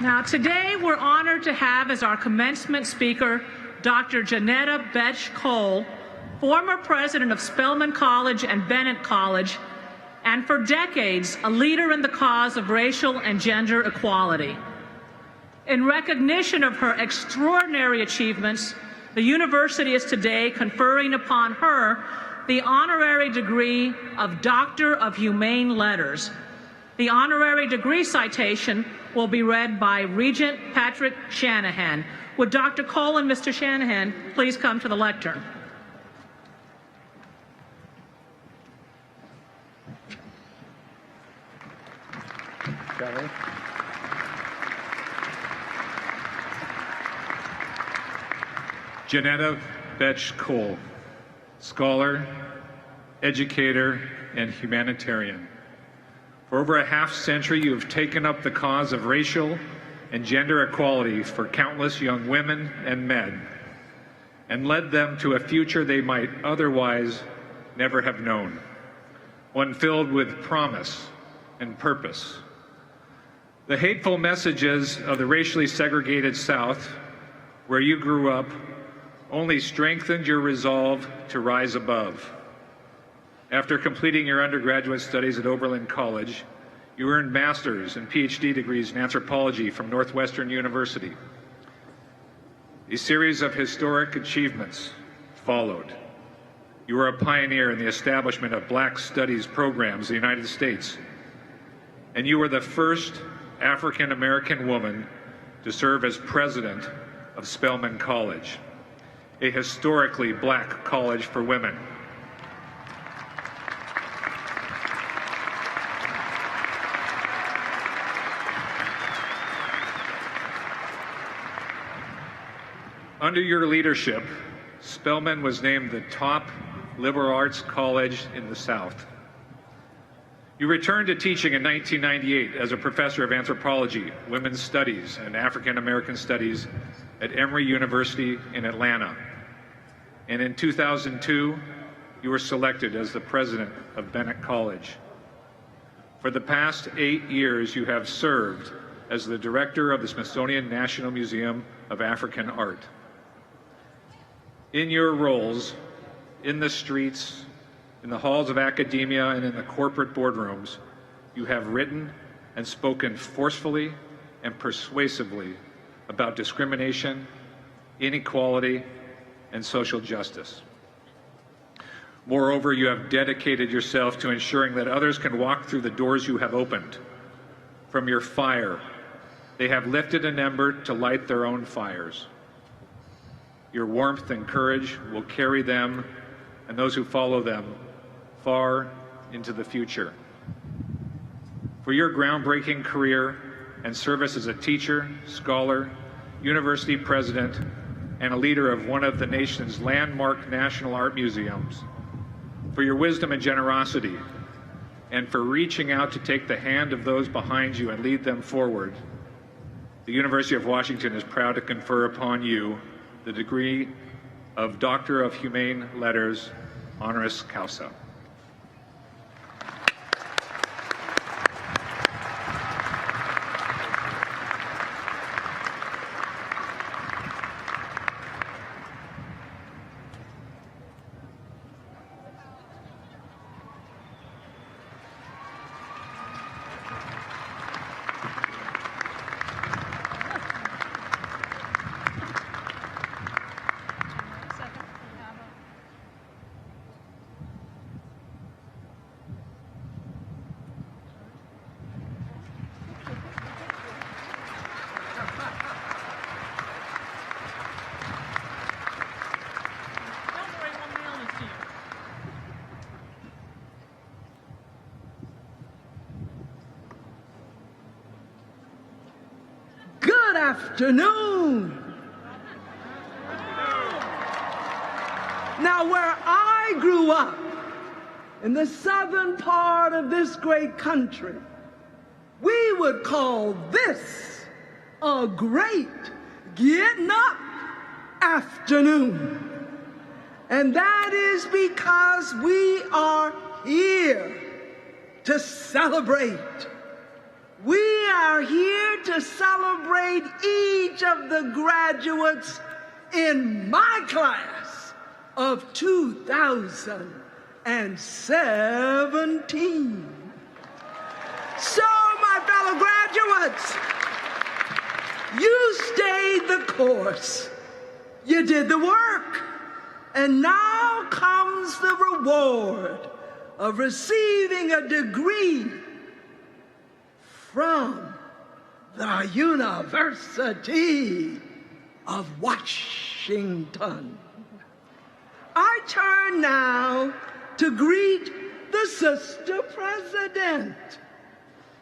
Now, today we're honored to have as our commencement speaker Dr. Johnetta Betsch Cole, former president of Spelman College and Bennett College, and for decades a leader in the cause of racial and gender equality. In recognition of her extraordinary achievements, the university is today conferring upon her the honorary degree of Doctor of Humane Letters. The honorary degree citation will be read by Regent Patrick Shanahan. Would Dr. Cole and Mr. Shanahan please come to the lectern? Johnetta Betsch Cole, scholar, educator, and humanitarian. For over a half-century, you have taken up the cause of racial and gender equality for countless young women and men, and led them to a future they might otherwise never have known, one filled with promise and purpose. The hateful messages of the racially segregated South, where you grew up, only strengthened your resolve to rise above. After completing your undergraduate studies at Oberlin College, you earned master's and PhD degrees in anthropology from Northwestern University. A series of historic achievements followed. You were a pioneer in the establishment of Black Studies programs in the United States, and you were the first African-American woman to serve as president of Spelman College, a historically Black college for women. Under your leadership, Spelman was named the top liberal arts college in the South. You returned to teaching in 1998 as a professor of anthropology, women's studies, and African American studies at Emory University in Atlanta. And in 2002, you were selected as the president of Bennett College. For the past 8 years, you have served as the director of the Smithsonian National Museum of African Art. In your roles, in the streets, in the halls of academia, and in the corporate boardrooms, you have written and spoken forcefully and persuasively about discrimination, inequality, and social justice. Moreover, you have dedicated yourself to ensuring that others can walk through the doors you have opened. From your fire, they have lifted an ember to light their own fires. Your warmth and courage will carry them and those who follow them far into the future. For your groundbreaking career and service as a teacher, scholar, university president, and a leader of one of the nation's landmark national art museums, for your wisdom and generosity, and for reaching out to take the hand of those behind you and lead them forward, the University of Washington is proud to confer upon you the degree of Doctor of Humane Letters, honoris causa. Afternoon. Now, where I grew up, in the southern part of this great country, we would call this a great getting up afternoon. And that is because we are here to celebrate. We are here to to celebrate each of the graduates in my class of 2017. So, my fellow graduates, you stayed the course. You did the work. And now comes the reward of receiving a degree from the University of Washington. I turn now to greet the Sister President,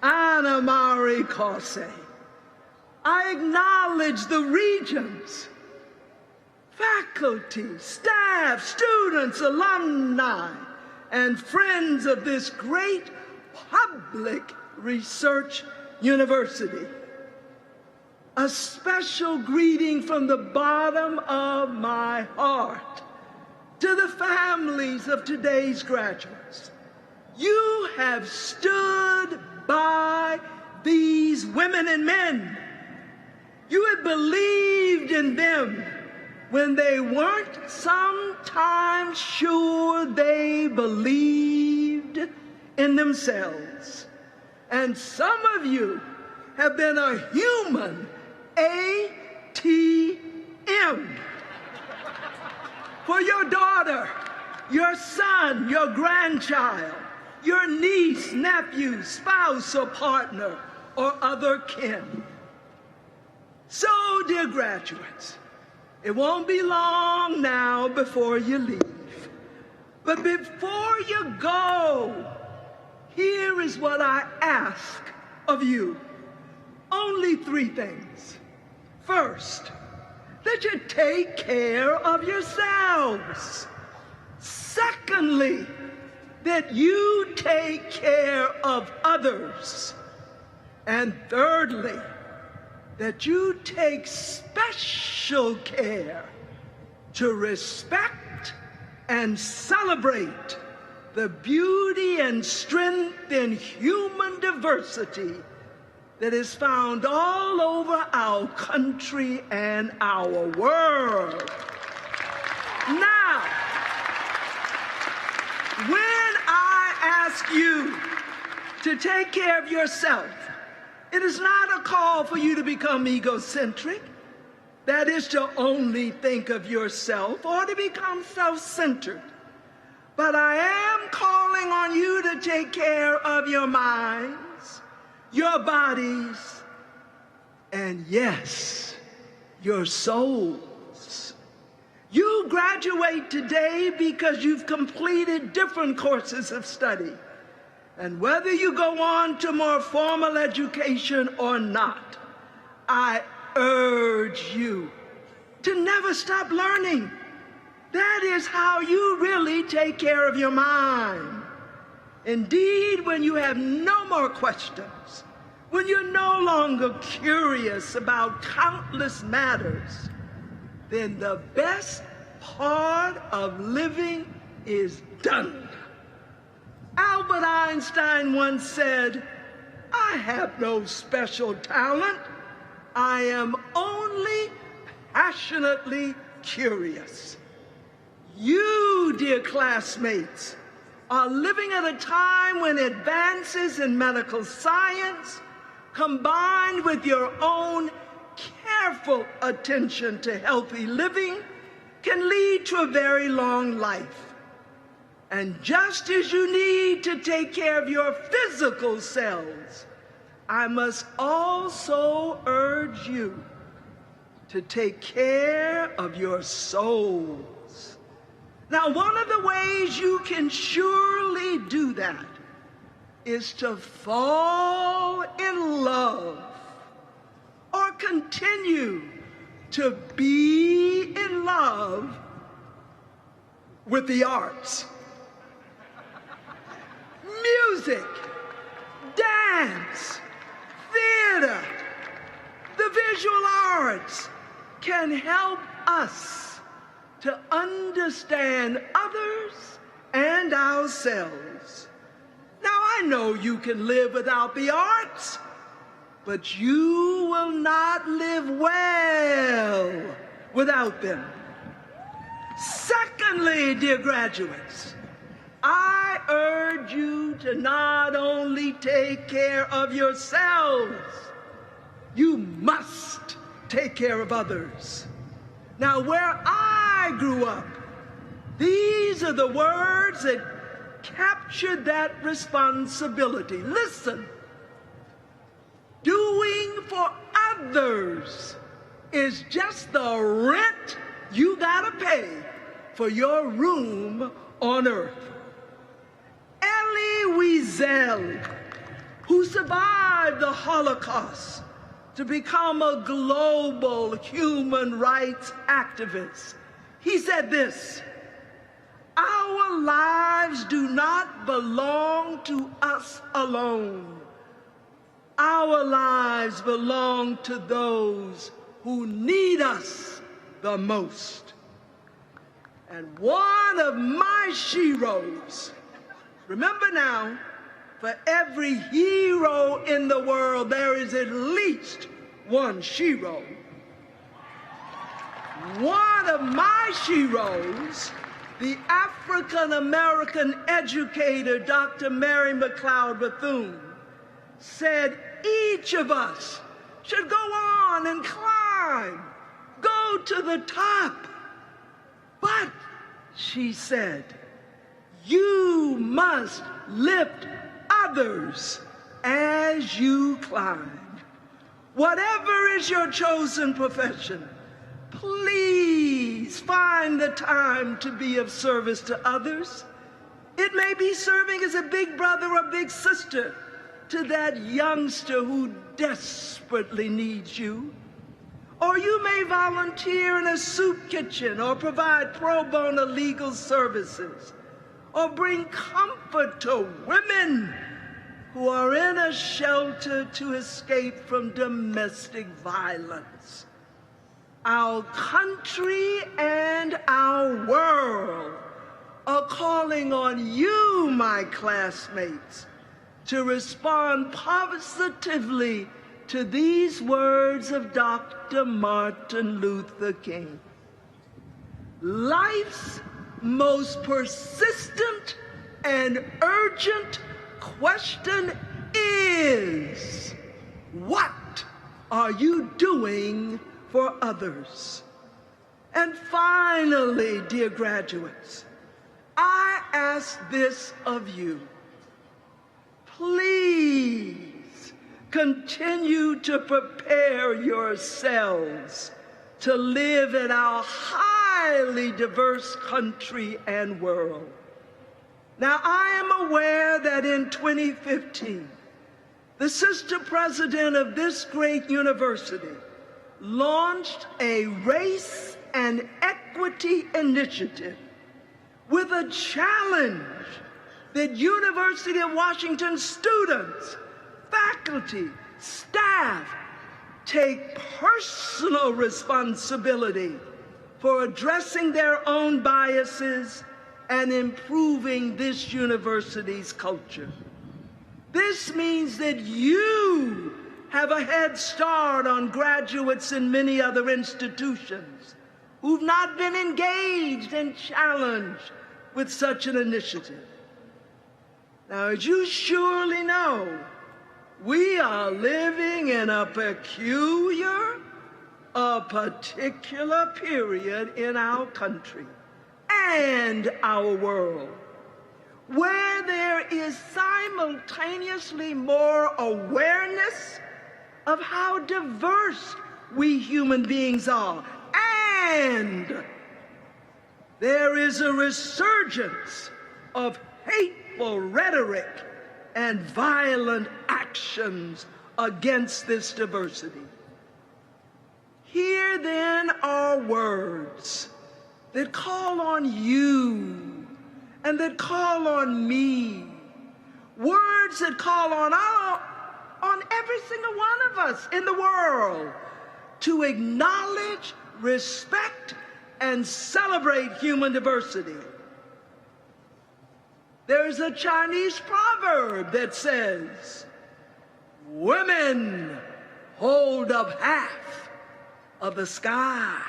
Anna Marie Corse. I acknowledge the regents, faculty, staff, students, alumni, and friends of this great public research university. A special greeting from the bottom of my heart to the families of today's graduates. You have stood by these women and men. You have believed in them when they weren't sometimes sure they believed in themselves. And some of you have been a human ATM for your daughter, your son, your grandchild, your niece, nephew, spouse, or partner, or other kin. So, dear graduates, it won't be long now before you leave. But before you go, here is what I ask of you. Only 3 things. First, that you take care of yourselves. Secondly, that you take care of others. And thirdly, that you take special care to respect and celebrate the beauty and strength in human diversity that is found all over our country and our world. Now, when I ask you to take care of yourself, it is not a call for you to become egocentric, that is to only think of yourself or to become self-centered. But I am calling on you to take care of your minds, your bodies, and yes, your souls. You graduate today because you've completed different courses of study. And whether you go on to more formal education or not, I urge you to never stop learning. That is how you really take care of your mind. Indeed, when you have no more questions, when you're no longer curious about countless matters, then the best part of living is done. Albert Einstein once said, "I have no special talent. I am only passionately curious." You, dear classmates, are living at a time when advances in medical science, combined with your own careful attention to healthy living, can lead to a very long life. And just as you need to take care of your physical selves, I must also urge you to take care of your souls. Now, one of the ways you can surely do that is to fall in love or continue to be in love with the arts. Music, dance, theater, the visual arts can help us to understand others and ourselves. Now, I know you can live without the arts. but you will not live well without them. Secondly, dear graduates, I urge you to not only take care of yourselves, you must take care of others. Now, where I grew up, these are the words that captured that responsibility. Listen, doing for others is just the rent you gotta pay for your room on earth. Elie Wiesel, who survived the Holocaust to become a global human rights activist, he said this: "Our lives do not belong to us alone. Our lives belong to those who need us the most." And one of my sheroes, remember now, for every hero in the world, there is at least one shero. One of my sheroes, the African-American educator, Dr. Mary McLeod Bethune, said each of us should go on and climb, go to the top. But, she said, you must lift others as you climb. Whatever is your chosen profession, please find the time to be of service to others. It may be serving as a big brother or big sister to that youngster who desperately needs you. Or you may volunteer in a soup kitchen or provide pro bono legal services or bring comfort to women who are in a shelter to escape from domestic violence. Our country and our world are calling on you, my classmates, to respond positively to these words of Dr. Martin Luther King. Life's most persistent and urgent question is, what are you doing for others? And finally, dear graduates, I ask this of you. Please continue to prepare yourselves to live in our highly diverse country and world. Now, I am aware that in 2015, the sister president of this great university launched a race and equity initiative with a challenge that University of Washington students, faculty, staff take personal responsibility for addressing their own biases and improving this university's culture. This means that you have a head start on graduates in many other institutions who've not been engaged and challenged with such an initiative. Now, as you surely know, we are living in a particular period in our country and our world, where there is simultaneously more awareness of how diverse we human beings are, and there is a resurgence of hateful rhetoric and violent actions against this diversity. Here then are words that call on you and that call on me, words that call on every single one of us in the world to acknowledge, respect, and celebrate human diversity. There's a Chinese proverb that says, women hold up half of the sky.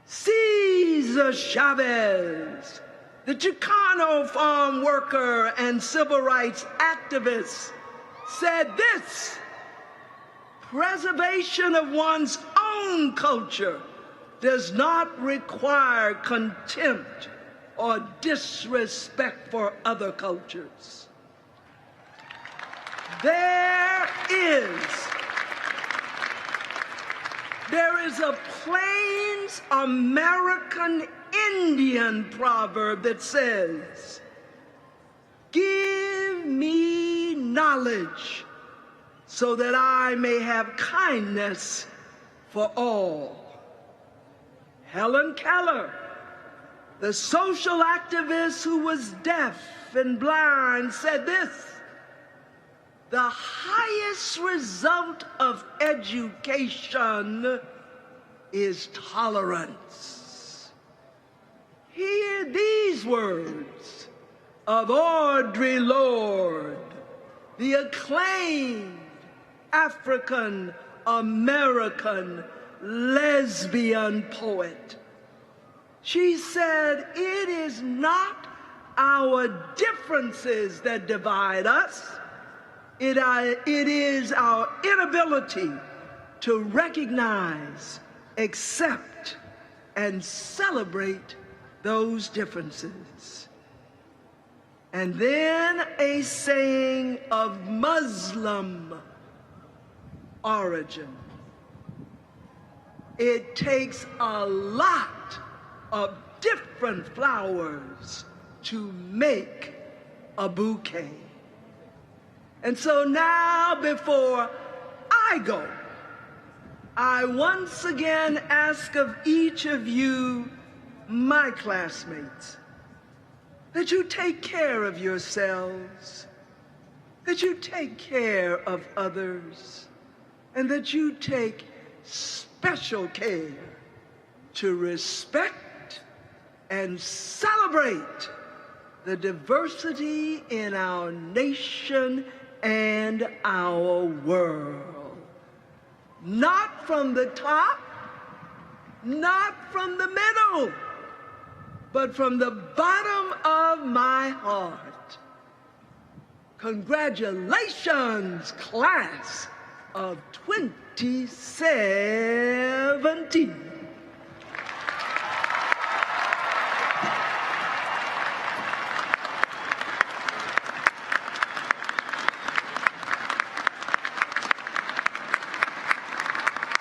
Cesar Chavez, the Chicano farm worker and civil rights activist, said this: preservation of one's own culture does not require contempt or disrespect for other cultures. There is a Plains American Indian proverb that says, "Give me knowledge so that I may have kindness for all." Helen Keller, the social activist who was deaf and blind, said this: the highest result of education is tolerance. Hear these words of Audre Lorde, the acclaimed African American lesbian poet. She said, "It is not our differences that divide us. It is our inability to recognize, accept, and celebrate those differences." And then a saying of Muslim origin: it takes a lot of different flowers to make a bouquet. And so now, before I go, I once again ask of each of you, my classmates, that you take care of yourselves, that you take care of others, and that you take special care to respect and celebrate the diversity in our nation and our world. Not from the top, not from the middle, but from the bottom of my heart. Congratulations, class of 2017.